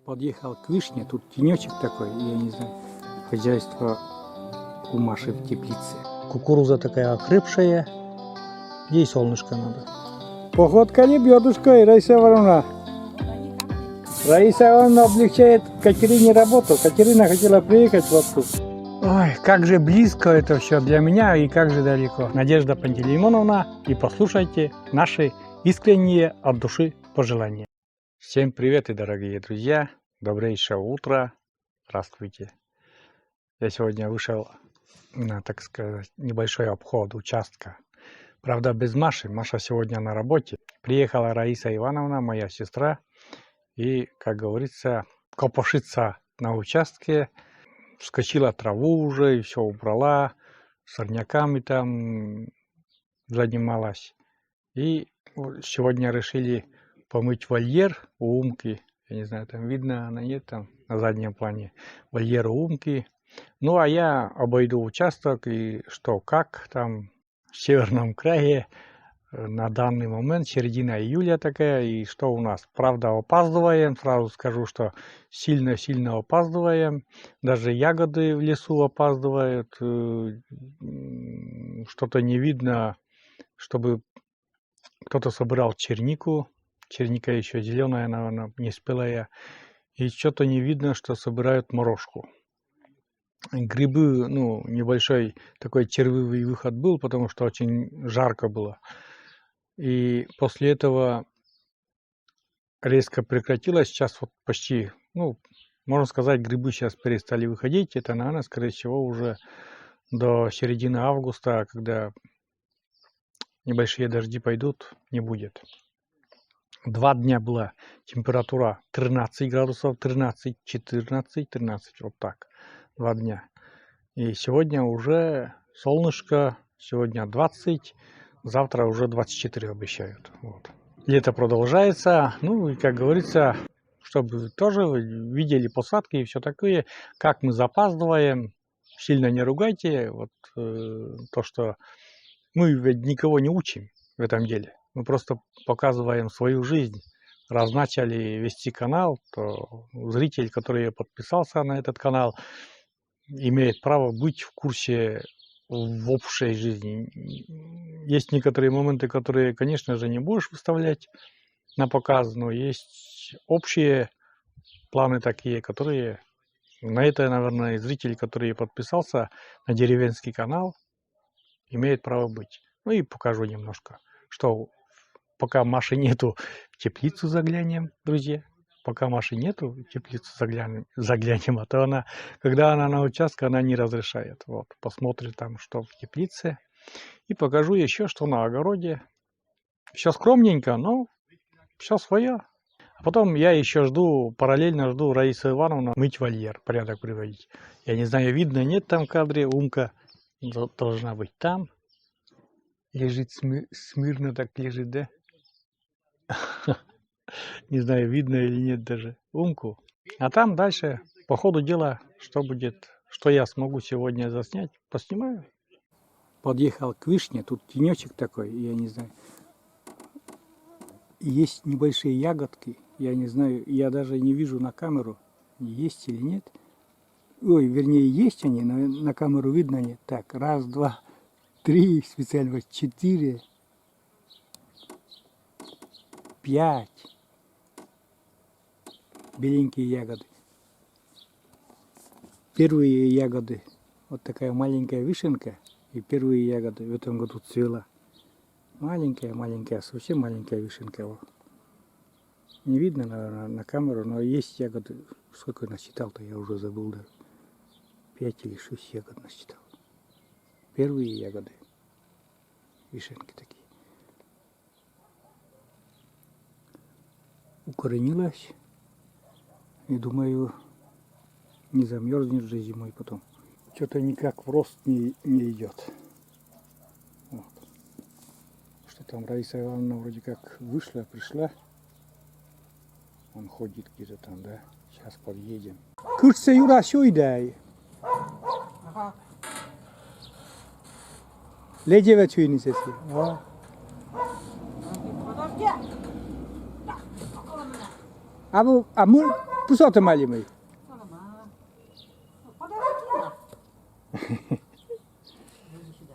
Подъехал к вишне, тут тенечек такой, я не знаю, хозяйство у Маши в теплице. Кукуруза такая охрипшая, ей солнышко надо. Походка лебедушкой, Раиса Ивановна. Раиса Ивановна облегчает Катерине работу. Катерина хотела приехать в отпуск. Ой, как же близко это все для меня и как же далеко. Надежда Пантелеймоновна, и послушайте наши искренние от души пожелания. Всем привет, и дорогие друзья, добрейшее утро, здравствуйте. Я сегодня вышел на, так сказать, небольшой обход участка. Правда, без Маши. Маша сегодня на работе. Приехала Раиса Ивановна, моя сестра, и, как говорится, копошится на участке. Вскочила траву уже и все убрала, сорняками там занималась. И сегодня решили помыть вольер у Умки. Я не знаю, там видно, она нет там на заднем плане. Вольер у Умки. Ну, а я обойду участок и что, как там в северном крае на данный момент, середина июля такая, и что у нас? Правда, опаздываем, сразу скажу, что сильно-сильно опаздываем. Даже ягоды в лесу опаздывают. Что-то не видно, чтобы кто-то собирал чернику. Черника еще зеленая, наверное, не спелая. И что-то не видно, что собирают морожку. Грибы, ну, небольшой такой червивый выход был, потому что очень жарко было. И после этого резко прекратилось. Сейчас вот почти, ну, можно сказать, грибы сейчас перестали выходить. Это, наверное, скорее всего, уже до середины августа, когда небольшие дожди пойдут, не будет. 2 дня была температура 13 градусов, 13, 14, 13, вот так. 2 дня. И сегодня уже солнышко, сегодня 20, завтра уже 24 обещают. Вот. Лето продолжается, ну и, как говорится, чтобы тоже вы видели посадки и все такое, как мы запаздываем, сильно не ругайте, вот то, что мы ведь никого не учим в этом деле, мы просто показываем свою жизнь. Раз начали вести канал, то зритель, который подписался на этот канал, имеет право быть в курсе в общей жизни. Есть некоторые моменты, которые, конечно же, не будешь выставлять на показ, но есть общие планы такие, которые на это, наверное, зритель, который подписался на деревенский канал, имеет право быть. Ну и покажу немножко, что пока Маши нету, в теплицу заглянем, друзья. Пока Маши нету, в теплицу заглянем, а то она, когда она на участке, она не разрешает. Вот, посмотрим там, что в теплице. И покажу еще, что на огороде. Все скромненько, но все свое. А потом я еще параллельно жду Раису Ивановну мыть вольер, порядок приводить. Я не знаю, видно, нет там в кадре, Умка должна быть там. Лежит смирно, так лежит, да? Не знаю, видно или нет даже Умку. А там дальше, по ходу дела, что будет, что я смогу сегодня заснять, поснимаю. Подъехал к вишне, тут тенечек такой, я не знаю. Есть небольшие ягодки, я не знаю, я даже не вижу на камеру, есть или нет. Ой, вернее, есть они, но на камеру видно нет. Так, 1, 2, 3, специально 4, 5. Беленькие ягоды. Первые ягоды. Вот такая маленькая вишенка. И первые ягоды в этом году цвела. Маленькая, совсем маленькая вишенка. Вот. Не видно, наверное, на камеру, но есть ягоды. Сколько я насчитал-то, я уже забыл даже. 5 или 6 ягод насчитал. Первые ягоды. Вишенки такие. Укоренилась. И думаю, не замерзнет же зимой потом. Что-то никак в рост не идет. Вот. Что там Раиса Ивановна вроде как вышла, пришла. Он ходит где-то там, да? Сейчас подъедем. Курсе Юра, сюда. Леди вечуйни сеси. Подожди. А мы Пусоты малимый. Мама. Ну, подожди на. Иди сюда.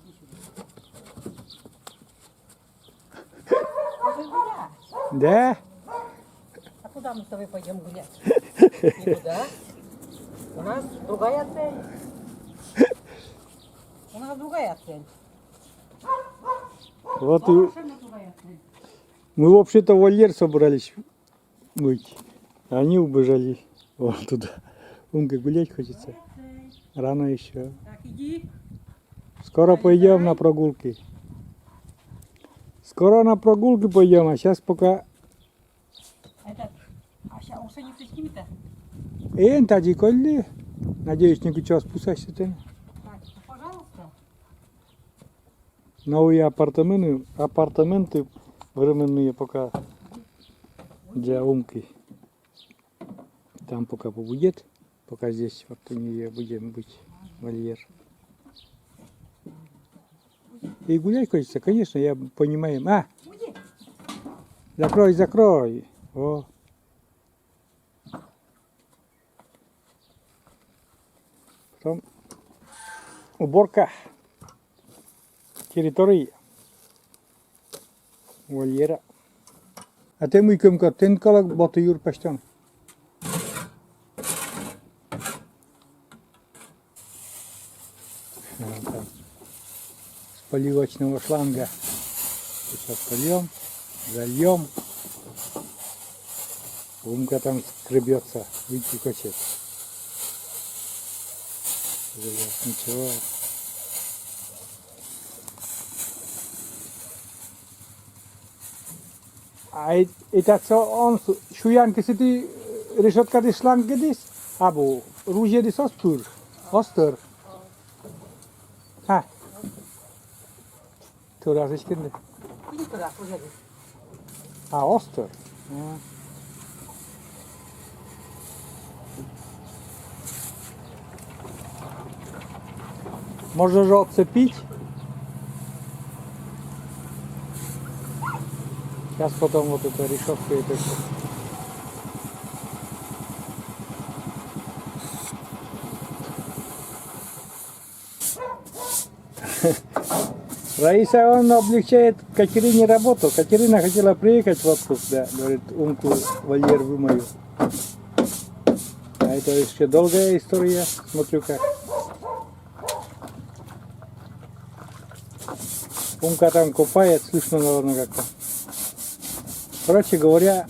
Иди сюда. Пойдем гулять. Да? А куда мы с тобой пойдем гулять? Никуда. У нас другая цель. У нас другая цель. Вот и Совершенно другая цель. мы вообще-то вольер собрались мыть. А они убежали вон туда. Умка гулять хочется. Рано еще. Так, иди. Скоро пойдем на прогулки. Скоро на прогулки пойдем, а сейчас пока... Этот, а сейчас усы не снимет-то? Тади колли. Надеюсь, не час спускайся ты. Так, пожалуйста. Новые апартаменты временные пока для Умки. Там пока побудет, пока здесь вот у нее будем быть вольер. И гулять хочется, конечно, я понимаю. Уйди. Закрой, закрой. О. Потом уборка территории вольера. А ты мой көмкә тенкалак баты юр паштан. С поливочного шланга. Сейчас польем, зальем. Умка там скребется, выйти хочет. Ничего. А это что он шуянки сиди решетка ди шланги дис, або ружье дис остер. Ha. Tur az işkinde. Иди туда, уже. Ha, остер. Можно же отцепить. Сейчас потом вот эта решетка и это всё. Раиса, он облегчает Катерине работу. Катерина хотела приехать в отпуск, да, говорит, Умку вольер вымою. А это еще долгая история, смотрю как. Умка там купает, слышно, наверное, как-то. Короче говоря,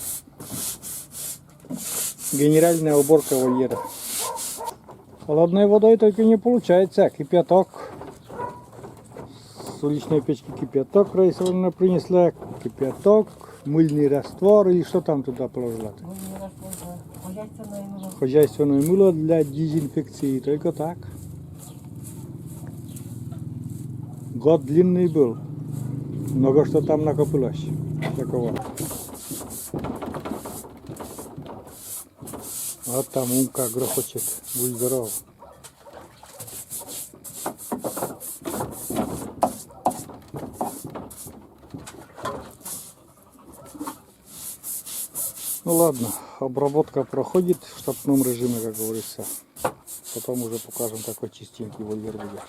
генеральная уборка вольера. Холодной водой только не получается, кипяток. С уличной печки кипяток Раиса принесла, кипяток, мыльный раствор или что там туда положила? Хозяйственное мыло. Хозяйственное мыло для дезинфекции, только так. Год длинный был, много что там накопилось такого. Вот там Умка грохочет, будь здоров. Ну ладно, обработка проходит в штатном режиме, как говорится. Потом уже покажем, какой чистенький вольер будет.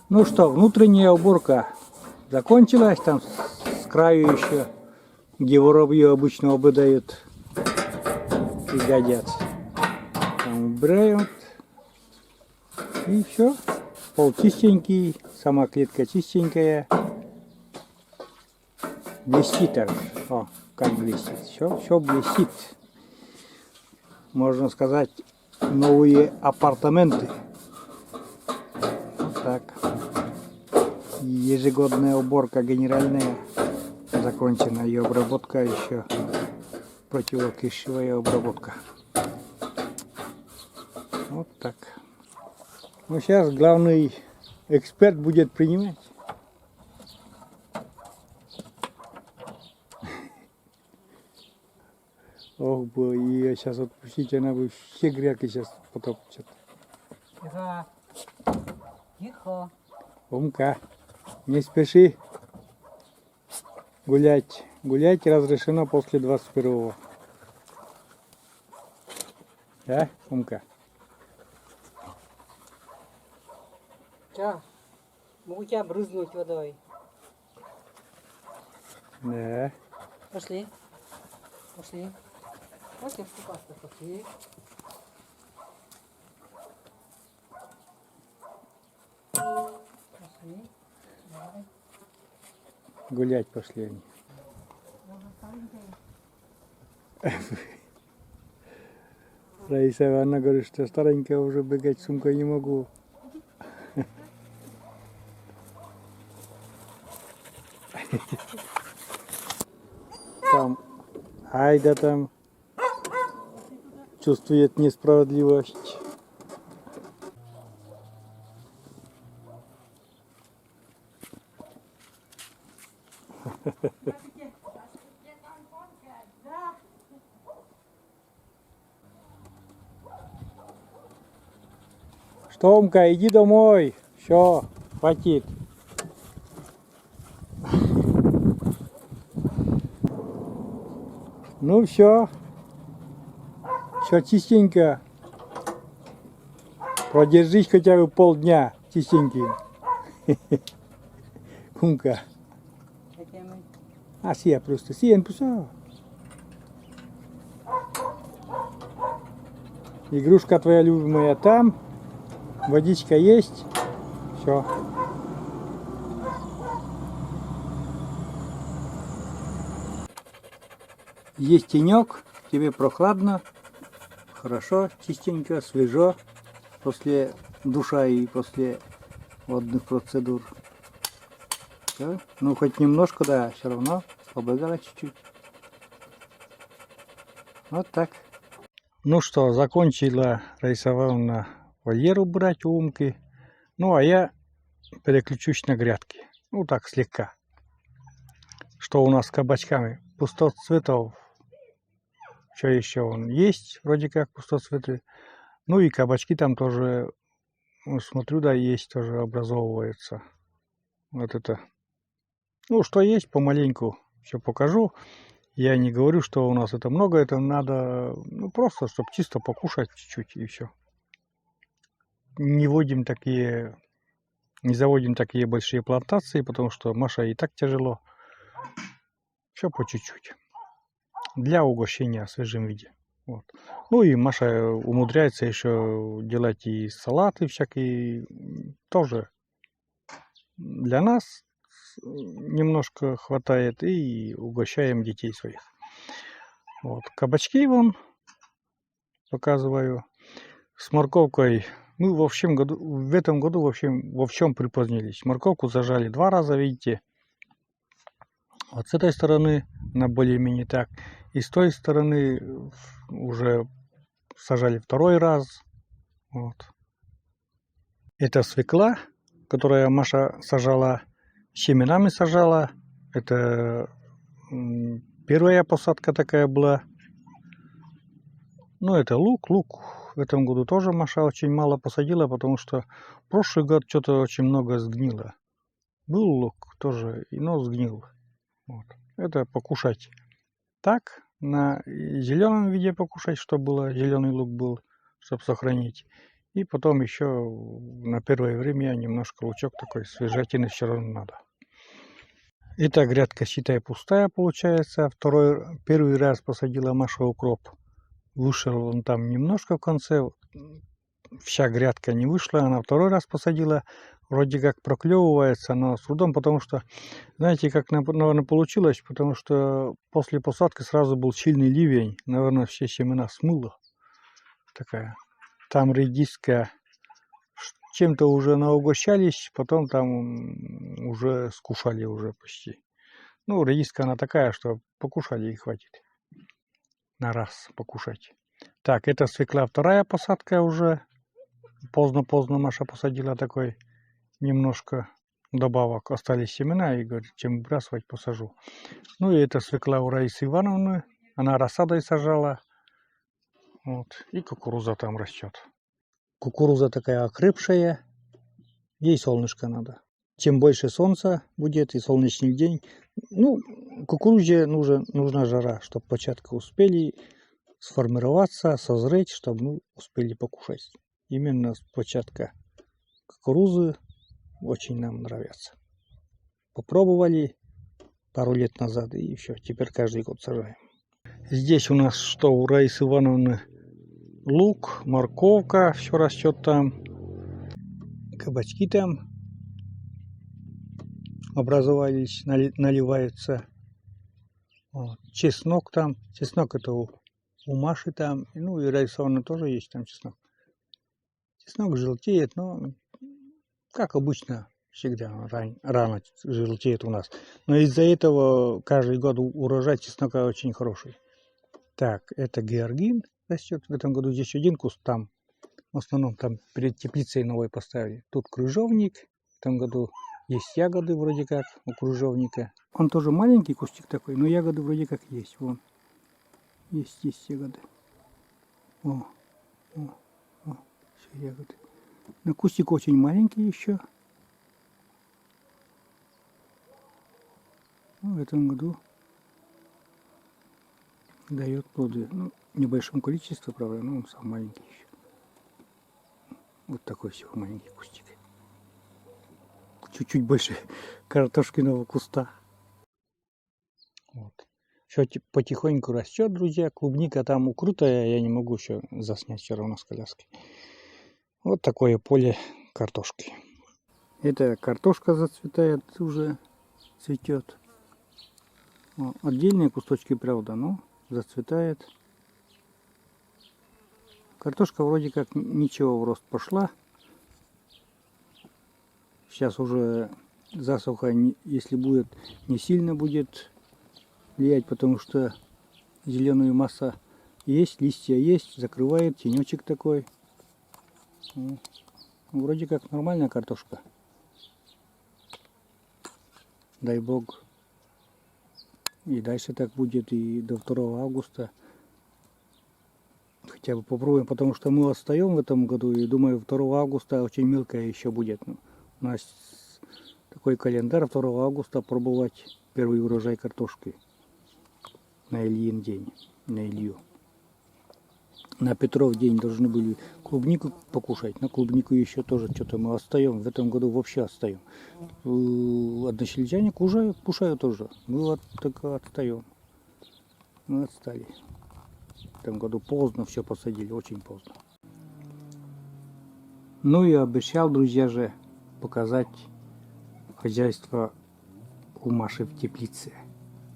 Ну что, внутренняя уборка закончилась, там с краю еще, где воробьи обычно обедают и гадят. Там убирают. И все. Пол чистенький, сама клетка чистенькая. Блестит так. О, как блестит. Все блестит. Можно сказать, новые апартаменты. Так. Ежегодная уборка генеральная закончена, и обработка еще, противоклещевая обработка. Вот так. Ну сейчас главный эксперт будет принимать. Ох бы, ее сейчас отпустить, она бы все грядки сейчас потопчет. Тихо. Тихо. Умка, не спеши. Гулять. Гулять разрешено после 21-го. Да, Умка? Чё? Могу тебя брызнуть водой. Да. Пошли. Пошли. Пошли, пожалуйста, пошли. Пошли. Давай. Гулять пошли они. Раиса Ивановна говорит, что старенькая уже бегать с сумкой не могу. Там Айда там чувствует несправедливость. Что, Умка, иди домой. Все, хватит. Ну все. Все чистенько. Продержись хотя бы полдня чистеньким. Умка. А сия просто, сия все. Игрушка твоя любимая там. Водичка есть. Все. Есть тенек, тебе прохладно, хорошо, чистенько, свежо после душа и после водных процедур. Все. Ну хоть немножко, да, все равно побегала чуть-чуть. Вот так. Ну что, закончила Раиса Ивановна вольер убрать у Умки. Ну а я переключусь на грядки. Ну так слегка. Что у нас с кабачками? Пустоцветов. Что еще он есть, вроде как пустоцветы. Ну и кабачки там тоже, смотрю, да, есть, тоже образовываются. Вот это. Ну, что есть, помаленьку все покажу. Я не говорю, что у нас это много, это надо, ну, просто, чтобы чисто покушать чуть-чуть и все. Не заводим такие большие плантации, потому что Маша и так тяжело. Все по чуть-чуть. Для угощения в свежем виде. Вот. Ну и Маша умудряется еще делать и салаты всякие. Тоже для нас немножко хватает и угощаем детей своих. Вот. Кабачки вон показываю. С морковкой мы в этом году во всем припозднились. Морковку зажали 2 раза, видите. Вот с этой стороны на более-менее так. И с той стороны уже сажали 2-й раз. Вот. Это свекла, которая Маша сажала, семенами сажала. Это первая посадка такая была. Ну, это лук. Лук в этом году тоже Маша очень мало посадила, потому что прошлый год что-то очень много сгнило. Был лук тоже, но сгнил. Вот. Это покушать так, на зеленом виде покушать, чтобы было, зеленый лук был, чтобы сохранить. И потом еще на первое время немножко лучок такой свежатины все равно надо. Эта грядка, считай, пустая получается. Первый раз посадила Маша укроп. Вышел он там немножко в конце. Вся грядка не вышла. Она 2-й раз посадила. Вроде как проклевывается, но с трудом, потому что, знаете, как, наверное, получилось, потому что после посадки сразу был сильный ливень. Наверное, все семена смыло. Такая. Там редиска чем-то уже наугощались, потом там уже скушали уже почти. Ну, редиска она такая, что покушали и хватит. На раз покушать. Так, это свекла 2-я посадка уже. Поздно-поздно Маша посадила такой. Немножко добавок. Остались семена и говорит, чем выбрасывать, посажу. Ну и это свекла у Раисы Ивановны. Она рассадой сажала. Вот. И кукуруза там растет. Кукуруза такая окрепшая. Ей солнышко надо. Чем больше солнца будет и солнечный день, ну, кукурузе нужна жара, чтобы початка успели сформироваться, созреть, чтобы мы успели покушать. Именно с початка кукурузы очень нам нравятся. Попробовали пару лет назад и все, теперь каждый год сажаем. Здесь у нас что, у Раисы Ивановны лук, морковка, все растет там, кабачки там образовались, наливаются. Вот. Чеснок там, чеснок это у Маши там, ну и Раисы Ивановны тоже есть там чеснок. Чеснок желтеет, но как обычно всегда рано желтеет у нас. Но из-за этого каждый год урожай чеснока очень хороший. Так, это георгин растет. В этом году здесь один куст, там в основном там перед теплицей новой поставили. Тут крыжовник. В этом году есть ягоды вроде как у крыжовника. Он тоже маленький кустик такой, но ягоды вроде как есть. Вон. Есть ягоды. О, все ягоды. Но кустик очень маленький еще. В этом году дает плоды. Ну, в небольшом количестве, правда, но он сам маленький еще. Вот такой всего маленький кустик. Чуть-чуть больше картошкиного куста. Вот. Все потихоньку растет, друзья. Клубника там укрытая, я не могу еще заснять все равно с коляской. Вот такое поле картошки. Это картошка зацветает, уже цветет. Отдельные кусочки, правда, но зацветает. Картошка вроде как ничего в рост пошла. Сейчас уже засуха, если будет, не сильно будет влиять, потому что зеленая масса есть, листья есть, закрывает, тенечек такой. Вроде как нормальная картошка. Дай бог. И дальше так будет и до 2 августа. Хотя бы попробуем, потому что мы отстаем в этом году. И думаю, 2 августа очень мелкая еще будет. У нас такой календарь 2 августа пробовать первый урожай картошки. На Ильин день. На Илью. На Петров день должны были клубнику покушать. На клубнику еще тоже что-то мы отстаем. В этом году вообще отстаем. Односельчане кушают тоже. Мы вот только отстаем. Мы отстали. В этом году поздно все посадили. Очень поздно. Ну и обещал, друзья же, показать хозяйство у Маши в теплице.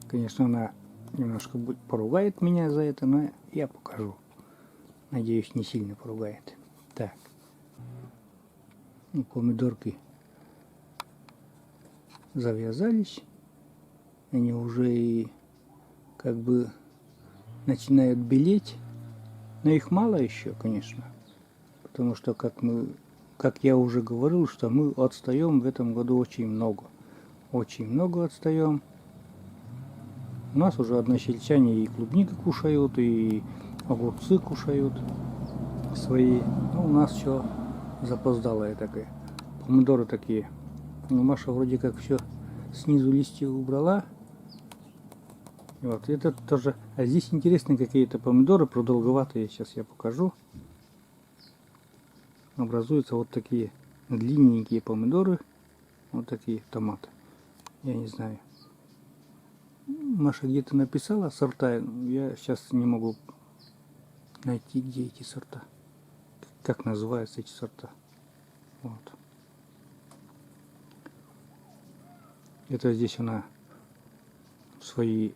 Конечно, она немножко поругает меня за это, но я покажу. Надеюсь, не сильно поругает. Так. Помидорки завязались. Они уже и как бы начинают белеть. Но их мало еще, конечно. Потому что, как я уже говорил, что мы отстаем в этом году очень много. Очень много отстаем. У нас уже односельчане и клубники кушают, и огурцы кушают свои. Ну, у нас все запоздалое такое. Помидоры такие. Ну, Маша вроде как все снизу листья убрала. Вот это тоже. А здесь интересные какие-то помидоры, продолговатые. Сейчас я покажу. Образуются вот такие длинненькие помидоры. Вот такие томаты. Я не знаю. Маша где-то написала сорта. Я сейчас не могу найти, где эти сорта. Как называются эти сорта. Вот. Это здесь она свои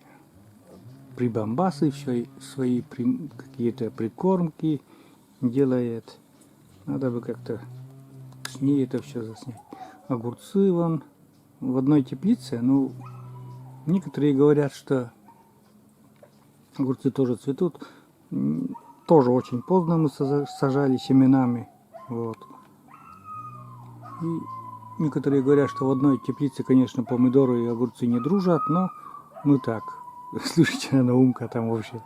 прибамбасы, свои какие-то прикормки делает. Надо бы как-то с ней это все заснять. Огурцы вон в одной теплице. Ну, некоторые говорят, что огурцы тоже цветут. Тоже очень поздно мы сажали семенами. Вот. И некоторые говорят, что в одной теплице, конечно, помидоры и огурцы не дружат, но мы так Слушайте, она умка там вообще.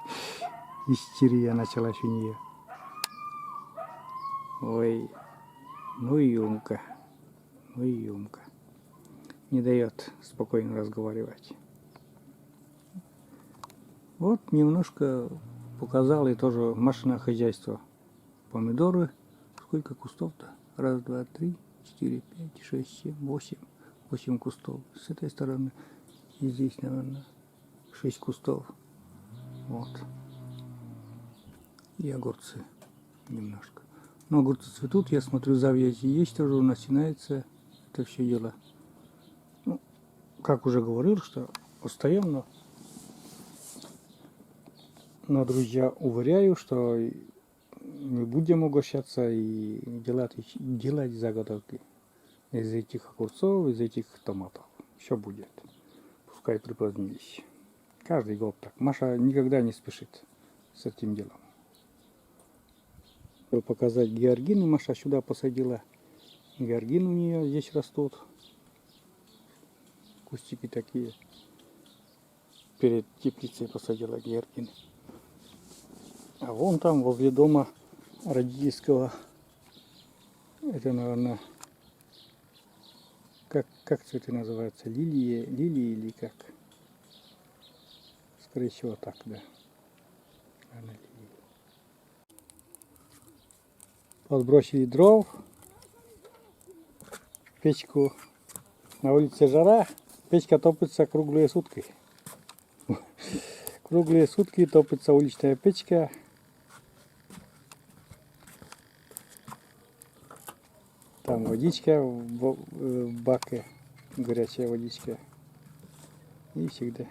Истерия началась у нее. Ой, ну и умка. Ну и умка. Не дает спокойно разговаривать. Вот немножко показал и тоже машинное хозяйство. Помидоры. Сколько кустов-то? Раз, два, три, 4, 5, 6, 7, 8. 8 кустов. С этой стороны. И здесь, наверное, 6 кустов. Вот. И огурцы немножко. Но огурцы цветут, я смотрю, завязи есть тоже, начинается это все дело. Ну, как уже говорил, что постоянно, но, друзья, уверяю, что мы будем угощаться и делать заготовки из этих огурцов, из этих томатов. Все будет. Пускай припозднились. Каждый год так. Маша никогда не спешит с этим делом. Чтобы показать георгины, Маша сюда посадила. Георгины у нее здесь растут. Кустики такие. Перед теплицей посадила георгины. А вон там, возле дома родительского, это, наверное, как цветы называются? Лилии или как? Скорее всего, так, да. Наверное, лилии. Подбросили дров, печку. На улице жара, печка топится круглые сутки. Круглые сутки топится уличная печка. Там водичка в баке, горячая водичка. И всегда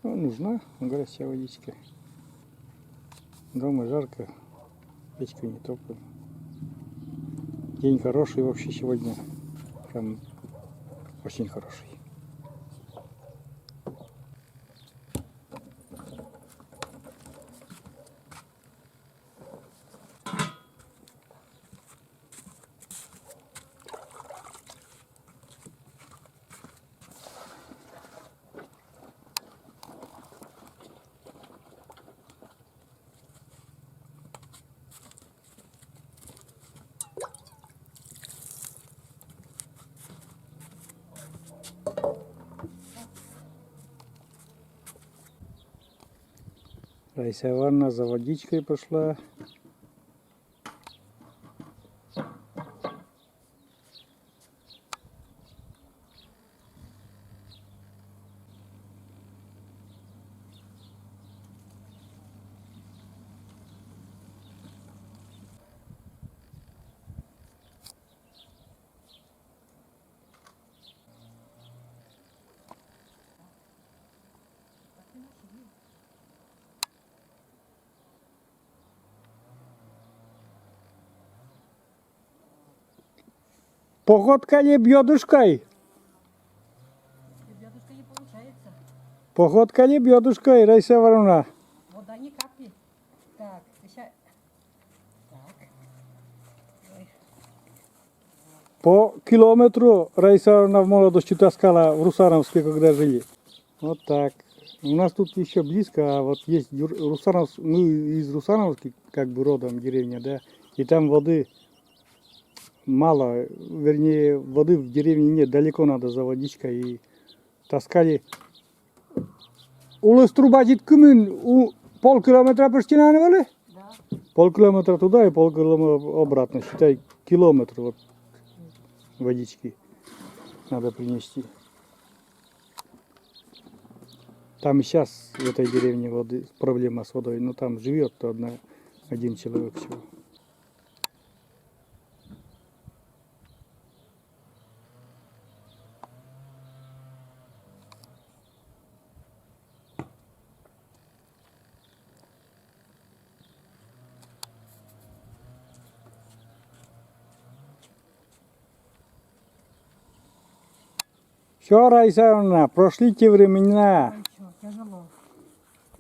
нужна горячая водичка. Дома жарко, печку не топим. День хороший вообще сегодня, прям очень хороший. Раиса Ивановна за водичкой пошла. Погодка не бьедушкой. Ребятушка, не получается. Погодка не бьедушкой, Раиса Ивановна. Вода не капли. Так, сейчас. Так. Ой. По километру Раиса Ивановна в молодости таскала в Русановске, когда жили. Вот так. У нас тут еще близко, а вот есть Русановск, мы из Русановски, как бы родом деревня, да, и там воды мало, вернее, воды в деревне нет, далеко надо за водичкой, и таскали. Улыс труба жеткүмүн полкилометра почти, наверное, Да. полкилометра туда и полкилометра обратно, считай, километр вот водички надо принести. Там сейчас в этой деревне воды, проблема с водой, но там живет один человек всего. Все, Раиса Ивановна, прошли те времена. Ничего, тяжело.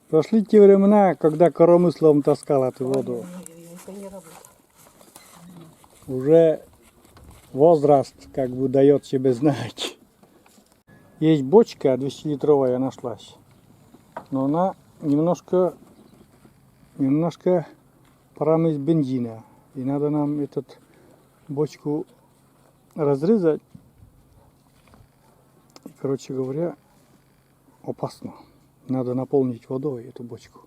Прошли те времена, когда коромыслом таскала ты воду. Ой-ой-ой, это не работает. Уже возраст как бы дает себе знать. Есть бочка 200-литровая нашлась. Но она немножко парами бензина. И надо нам этот бочку разрезать. И, короче говоря, опасно. Надо наполнить водой эту бочку.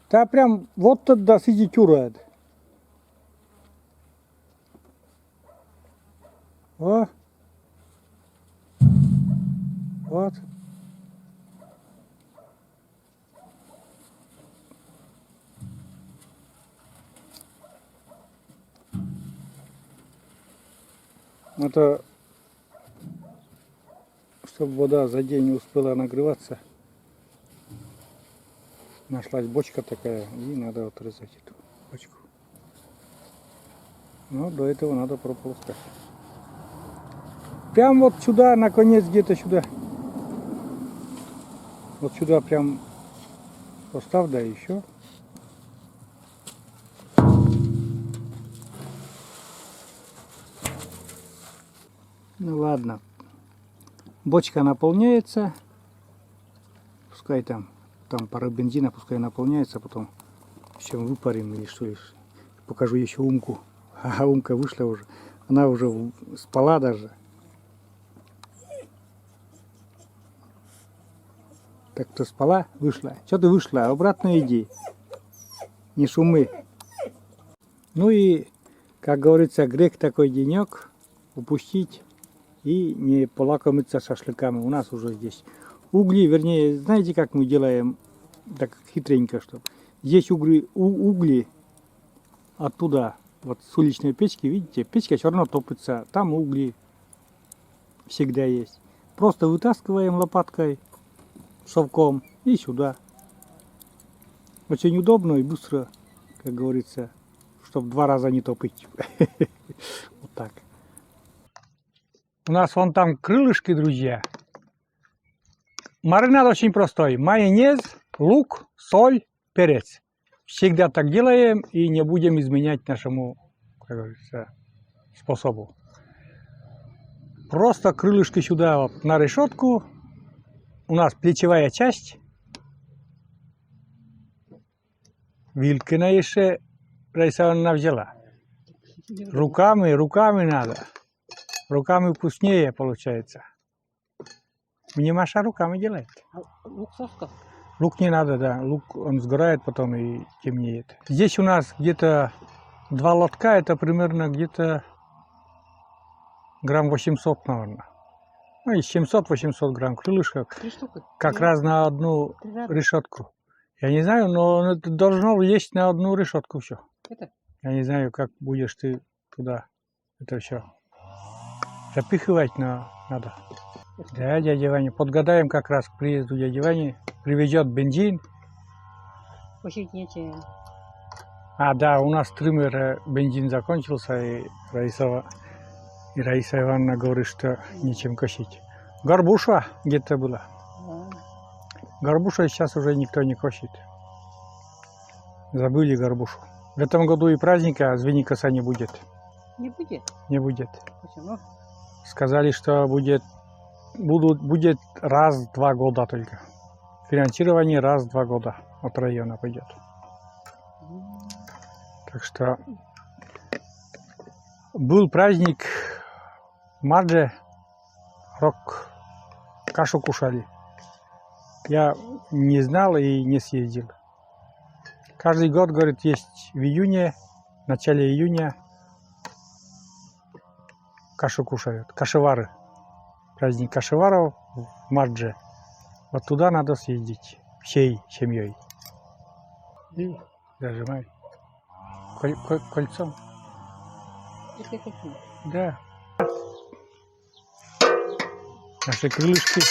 Да прям вот тогда сидит урод. О. Вот. Это чтобы вода за день не успела нагреваться. Нашлась бочка такая, и надо отрезать эту бочку. Но до этого надо прополоскать. Прям вот сюда, наконец, где-то сюда. Вот сюда прям поставь, да еще. Ну ладно. Бочка наполняется. Пускай там пара бензина, пускай наполняется, потом еще выпарим или что. Покажу еще умку. А умка вышла уже. Она уже спала даже. Так кто спала, вышла. Что ты вышла? Обратно иди. Не шумы. Ну и, как говорится, грех такой денек упустить и не полакомиться шашлыками. У нас уже здесь угли, вернее, знаете, как мы делаем, так хитренько, что здесь угли оттуда, вот с уличной печки, видите, печка все равно топится, там угли всегда есть. Просто вытаскиваем лопаткой, совком и сюда. Очень удобно и быстро, как говорится, чтобы 2 раза не топить. Вот так. У нас вон там крылышки, друзья. Маринад очень простой. Майонез, лук, соль, перец. Всегда так делаем и не будем изменять нашему, как говорится, способу. Просто крылышки сюда вот на решетку. У нас плечевая часть. Вилкина еще Раиса взяла. Руками надо. Руками вкуснее получается. Мне Маша руками делает. Лук соска? Лук не надо, да. Лук он сгорает потом и темнеет. Здесь у нас где-то 2 лотка, это примерно где-то грамм 800, наверное. Ну и 700-800 грамм крылышек. 3 штуки? Как раз на одну решетку. Я не знаю, но это должно есть на одну решетку все. Это? Я не знаю, как будешь ты туда это все запихивать, но надо. Да, дядя Ваня, подгадаем как раз к приезду дяди Вани. Привезет бензин. Посчитайте. А, да, у нас триммер бензин закончился, и Раиса Ивановна говорит, что нечем косить. Горбуша где-то была. Да. Горбуша сейчас уже никто не косит. Забыли горбушу. В этом году и праздника звенигорода не будет. Не будет? Не будет. Почему? Сказали, что будет раз в 2 года только. Финансирование раз в 2 года от района пойдет. Так что был праздник в марте, рок, кашу кушали. Я не знал и не съездил. Каждый год, говорит, есть в июне, в начале июня кашу кушают, кашевары. Праздник кашеваров в марте. Вот туда надо съездить всей семьей. И зажимай кольцом. Если хочу. Да. Наши крылышки.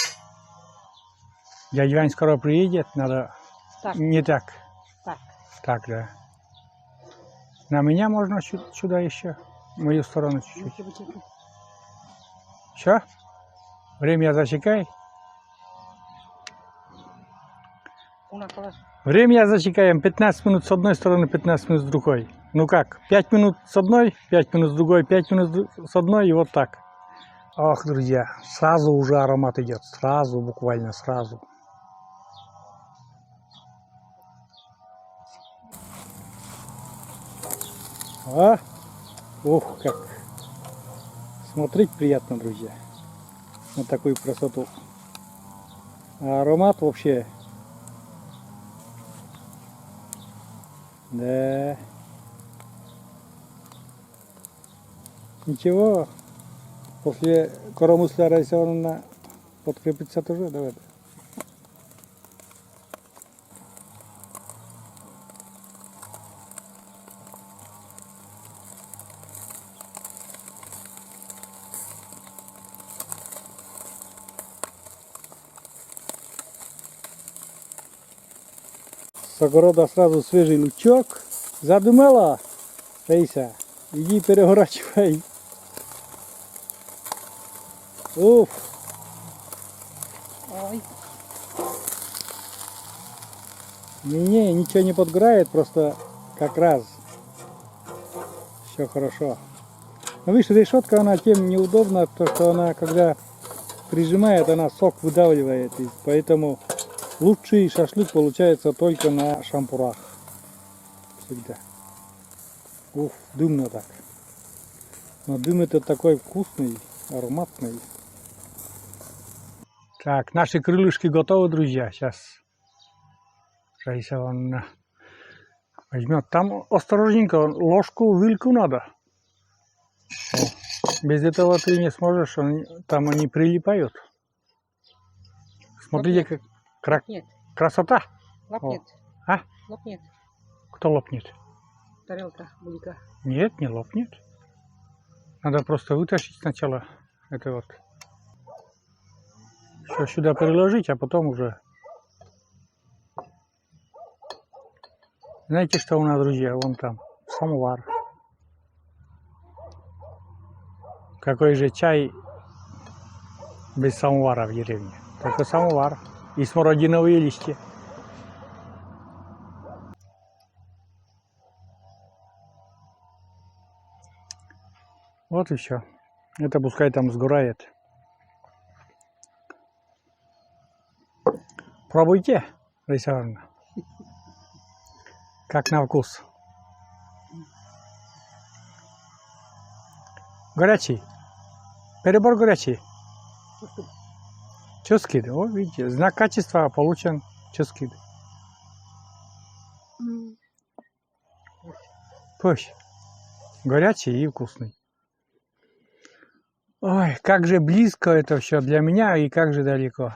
Дядя Вань скоро приедет, надо Так. не так. Так. Так, да. На меня можно сюда еще, в мою сторону чуть-чуть. Все? Время засекай. Время засекаем. 15 минут с одной стороны, 15 минут с другой. Ну как? 5 минут с одной, 5 минут с другой, 5 минут с одной и вот так. Ах, друзья, сразу уже аромат идет. Сразу, буквально сразу. А? Ух, как смотреть приятно, друзья. На такую красоту. А аромат вообще. Да. Ничего. После коромысла Раисовна подкрепиться тоже, давай. С огорода сразу свежий лучок. Задумала, Раиса, иди переворачивай. Уф. Ой. Не, ничего не подгорает, просто как раз. Все хорошо. Но видишь, решетка, она тем неудобна, то что она, когда прижимает, она сок выдавливает. И поэтому лучший шашлык получается только на шампурах. Всегда. Уф, дымно так. Но дым это такой вкусный, ароматный. Так, наши крылышки готовы, друзья. Сейчас Раиса вон возьмет. Там осторожненько, ложку, вилку надо. О, без этого ты не сможешь, там они прилипают. Смотрите, как Нет. красота. Лопнет. А? Лопнет. Кто лопнет? Тарелка, булька. Нет, не лопнет. Надо просто вытащить сначала это вот. Все сюда переложить, а потом уже. Знаете, что у нас, друзья? Вон там самовар. Какой же чай без самовара в деревне? Только самовар и смородиновые листья. Вот и все. Это пускай там сгорает. Пробуйте, Раиса Ивановна. Как на вкус. Горячий. Перебор горячий. Чускид. О, видите, знак качества получен. Чускид. Пусть. Горячий и вкусный. Ой, как же близко это все для меня и как же далеко.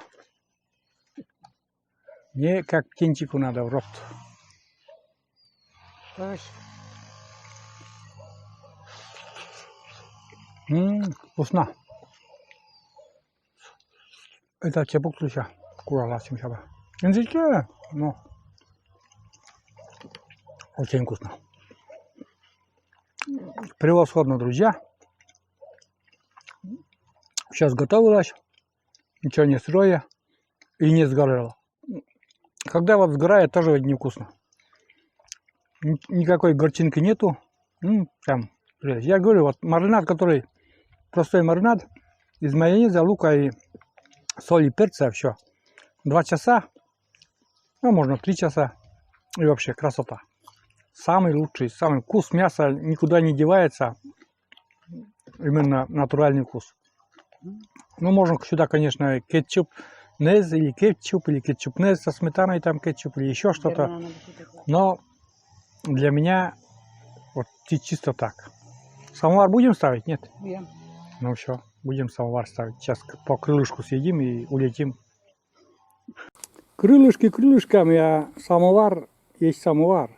Мне как птенчику надо в рот. Вкусно. Это чепук слыша. Курала симшаба. Инжичка, но очень вкусно. Превосходно, друзья. Сейчас готовилось. Ничего не сырое и не сгорело. Когда вот сгорает, тоже невкусно. Никакой горчинки нету. Там, я говорю, вот маринад, который простой маринад из майонеза, лука и соли, перца, все. 2 часа, ну можно 3 часа. И вообще красота. Самый лучший, самый вкус мяса никуда не девается. Именно натуральный вкус. Ну можно сюда, конечно, кетчуп нез или кетчуп нез со сметаной, там кетчуп или еще что-то. Но для меня вот чисто так. Самовар будем ставить? Нет? Будем. Ну все, будем самовар ставить. Сейчас по крылышку съедим и улетим. Крылышки крылышками, а самовар есть самовар.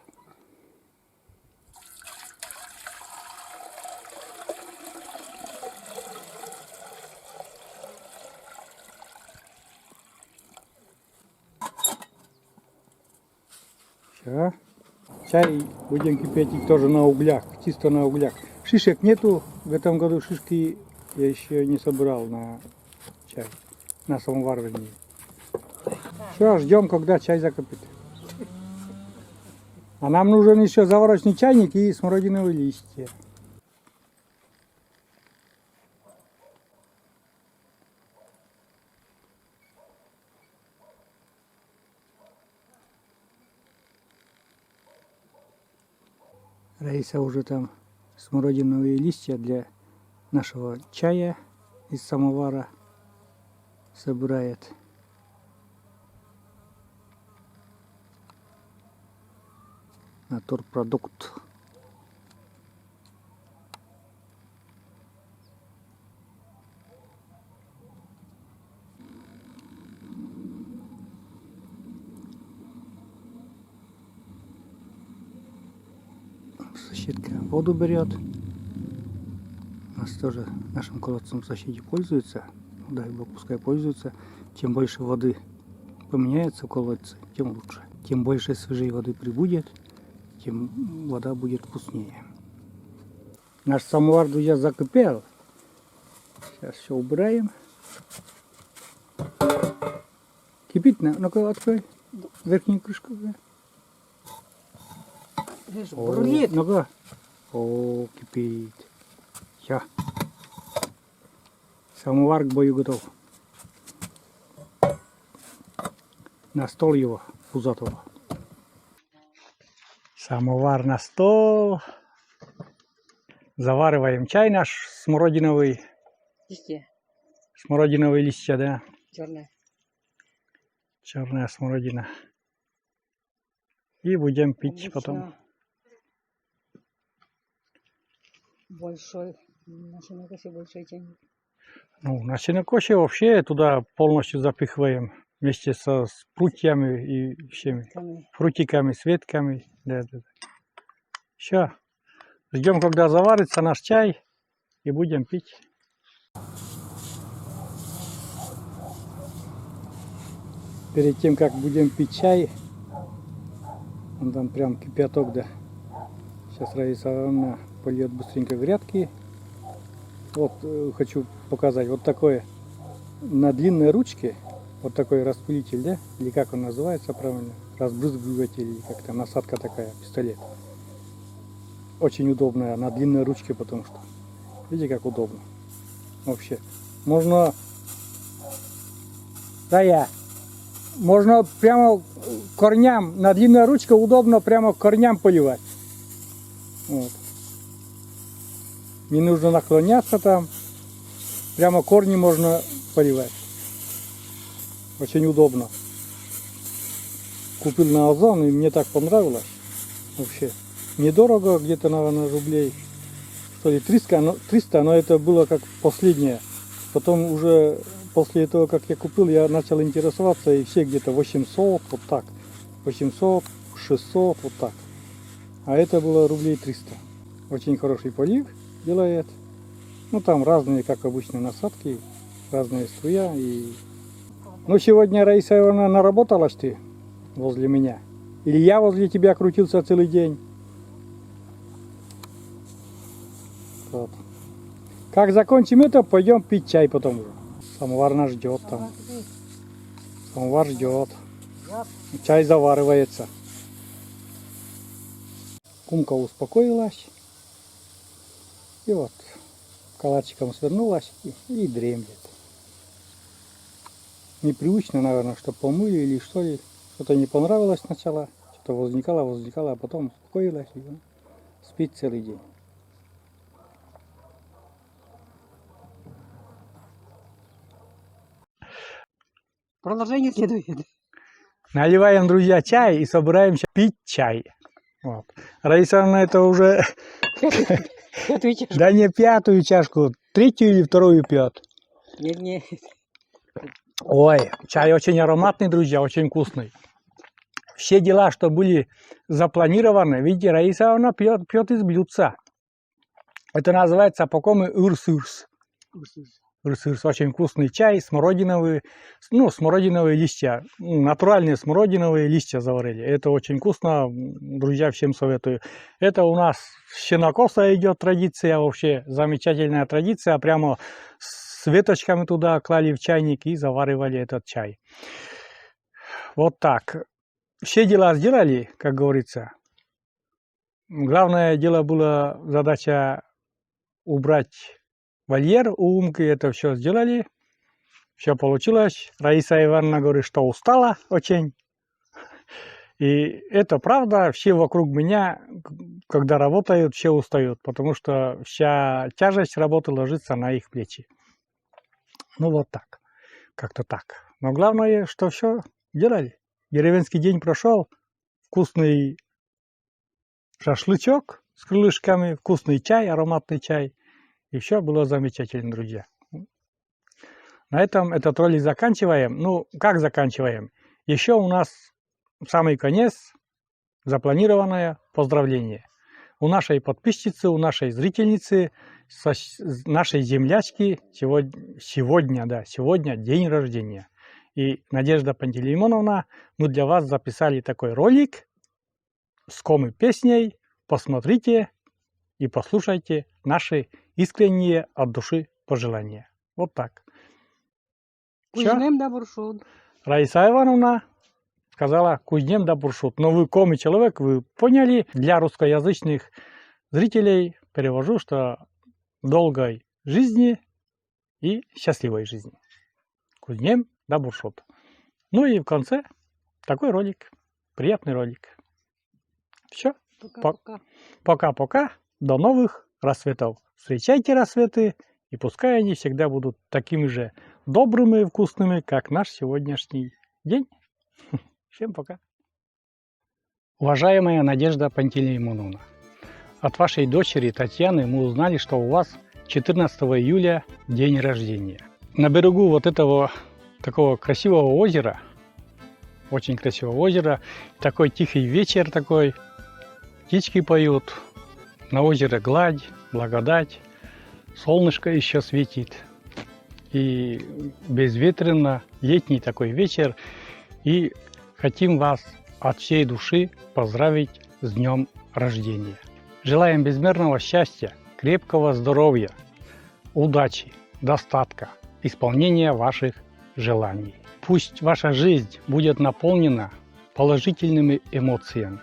Все. Чай будем кипятить тоже на углях, чисто на углях. Шишек нету, в этом году шишки я еще не собрал на чай, на самовар вернее. Все, ждем, когда чай закипит. А нам нужен еще заварочный чайник и смородиновые листья. Раиса уже там смородиновые листья для нашего чая из самовара собирает. Натурпродукт. Соседка воду берет. У нас тоже нашим колодцем соседи пользуются. Дай бог, пускай пользуются. Чем больше воды поменяется в колодце, тем лучше. Тем больше свежей воды прибудет, тем вода будет вкуснее. Наш самовар, друзья, закипел. Сейчас все убираем. Кипит, ну-ка открой верхнюю крышку. Бурлит. Ну-ка. О, кипит. Все. Самовар к бою готов. На стол его пузатого. Самовар на стол. Завариваем чай наш смородиновый. Листья. Смородиновые листья, да. Черная. Черная смородина. И будем пить Обычно потом. Большой. На сенокосе большой чайник. Ну, на сенокосе вообще туда полностью запихиваем. Вместе с прутьями и всеми. Фрутиками, светками. Да, да. Все. Ждем, когда заварится наш чай. И будем пить. Перед тем, как будем пить чай, он там прям кипяток, да. Сейчас Раиса Ивановна польет быстренько грядки. Вот хочу показать. Вот такое на длинной ручке. Вот такой распылитель, да? Или как он называется правильно? Разбрызгиватель, или как там насадка такая, пистолет. Очень удобная, на длинной ручке, потому что, видите, как удобно. Вообще. Можно... Можно прямо корням, на длинной ручке удобно прямо корням поливать. Вот. Не нужно наклоняться там. Прямо корни можно поливать. Очень удобно. Купил на Озон, и мне так понравилось. Вообще. Недорого, где-то, наверное, рублей. Что ли, 300, но это было как последнее. Потом уже после того, как я купил, я начал интересоваться, и все где-то 800, вот так. 800, 600, вот так. А это было рублей 300. Очень хороший полив делает. Ну, там разные, как обычно, насадки, разные струя. И... Ну, сегодня, Раиса Ивановна, наработалась ты возле меня? Или я возле тебя крутился целый день? Вот. Как закончим это, пойдем пить чай потом уже. Самовар нас ждет там. Самовар ждет. Чай заваривается. Кумка успокоилась. И вот калачиком свернулась и дремлет. Непривычно, наверное, что помыли или что ли. Что-то не понравилось сначала. Что-то возникало, а потом успокоилась и спит целый день. Продолжение следует. Наливаем, друзья, чай и собираемся пить чай. Вот. Раиса Ивановна, это уже... Да не пятую чашку, третью или вторую пьет. Нет. Ой, чай очень ароматный, друзья, очень вкусный. Все дела, что были запланированы, видите, Раиса Ивановна пьет из блюдца. Это называется по-коми урсурс. Урсурс, очень вкусный чай, смородиновые листья, натуральные смородиновые листья заварили. Это очень вкусно, друзья, всем советую. Это у нас с сенокоса идет традиция, вообще замечательная традиция, прямо с веточками туда клали в чайник и заваривали этот чай. Вот так. Все дела сделали, как говорится. Главное дело было задача убрать вольер у Умки, это все сделали, все получилось. Раиса Ивановна говорит, что устала очень. И это правда, все вокруг меня, когда работают, все устают, потому что вся тяжесть работы ложится на их плечи. Ну вот так, как-то так. Но главное, что все делали. Деревенский день прошел, вкусный шашлычок с крылышками, вкусный чай, ароматный чай. И все было замечательно, друзья. На этом этот ролик заканчиваем. Ну, как заканчиваем? Еще у нас самый конец запланированное поздравление. У нашей подписчицы, у нашей зрительницы, нашей землячки сегодня день рождения. И Надежда Пантелеймоновна, мы для вас записали такой ролик с коми-песней. Посмотрите и послушайте наши искренние от души пожелания. Вот так. Кузьмем да буршут. Раиса Ивановна сказала кузнем да буршут. Но вы коми-человек, вы поняли. Для русскоязычных зрителей перевожу, что долгой жизни и счастливой жизни. Кузнем да буршут. Ну и в конце такой ролик. Приятный ролик. Все. Пока-пока. До новых рассветов. Встречайте рассветы, и пускай они всегда будут такими же добрыми и вкусными, как наш сегодняшний день. Всем пока. Уважаемая Надежда Пантелеймоновна, от вашей дочери Татьяны мы узнали, что у вас 14 июля день рождения. На берегу вот этого такого красивого озера, очень красивого озера, такой тихий вечер такой, птички поют, на озере гладь, благодать, солнышко еще светит, и безветренно летний такой вечер, и хотим вас от всей души поздравить с днем рождения. Желаем безмерного счастья, крепкого здоровья, удачи, достатка, исполнения ваших желаний. Пусть ваша жизнь будет наполнена положительными эмоциями,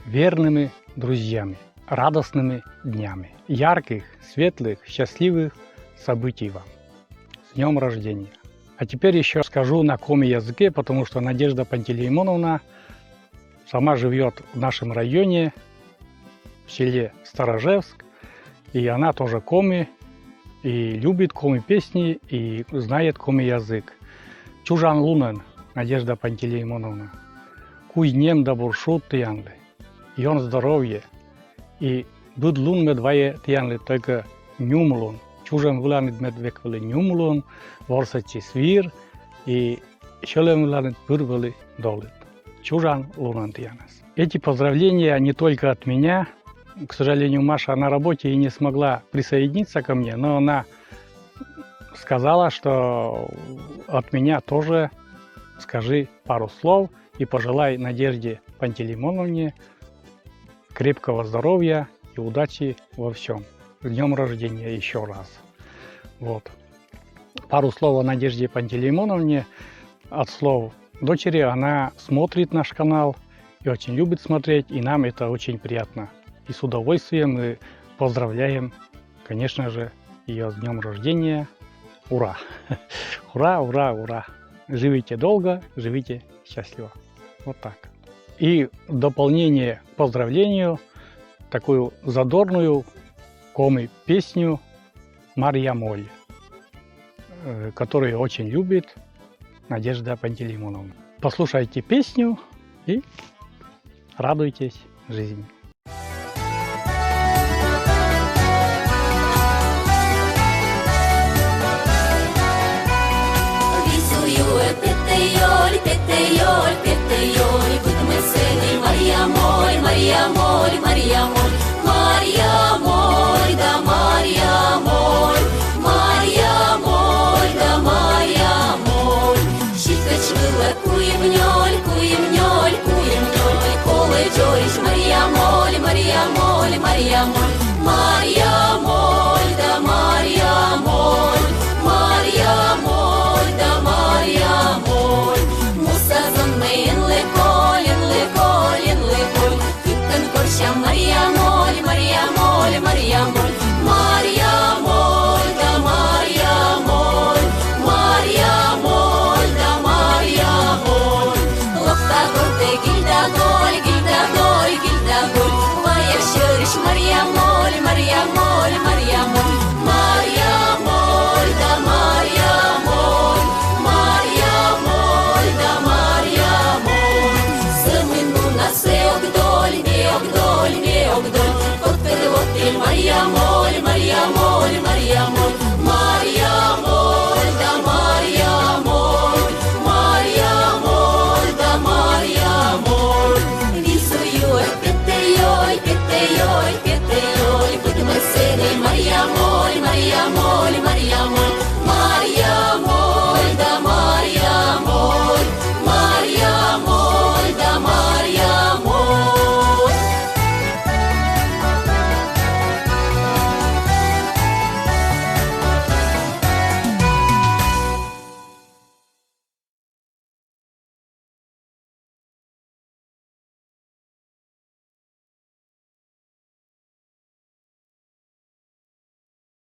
верными друзьями, радостными днями, ярких, светлых, счастливых событий вам. С днем рождения! А теперь еще скажу на коми-языке, потому что Надежда Пантелеймоновна сама живет в нашем районе, в селе Старожевск, и она тоже коми, и любит коми-песни, и знает коми-язык. Чужан лунен, Надежда Пантелеймоновна, кузнем да буршут тянли, и он здоровье, и дуд лун медвае тянли только нюмлун, чужан вуланит медвеквали нюмлун, ворсачи свир, и шелем вуланит пырвали долит. Чужан лунен тянес. Эти поздравления не только от меня. К сожалению, Маша на работе и не смогла присоединиться ко мне, но она сказала, что от меня тоже скажи пару слов и пожелай Надежде Пантелеймоновне крепкого здоровья и удачи во всем. С днем рождения еще раз. Вот. Пару слов о Надежде Пантелеймоновне от слов дочери. Она смотрит наш канал и очень любит смотреть, и нам это очень приятно. И с удовольствием мы поздравляем, конечно же, ее с днем рождения. Ура! Ура, ура, ура! Живите долго, живите счастливо. Вот так. И в дополнение к поздравлению такую задорную коми-песню «Марья Моль», которую очень любит Надежда Пантелеймоновна. Послушайте песню и радуйтесь жизни. Петте йоль, будь веселий, Марья Моль, Марья Моль, Марья Моль.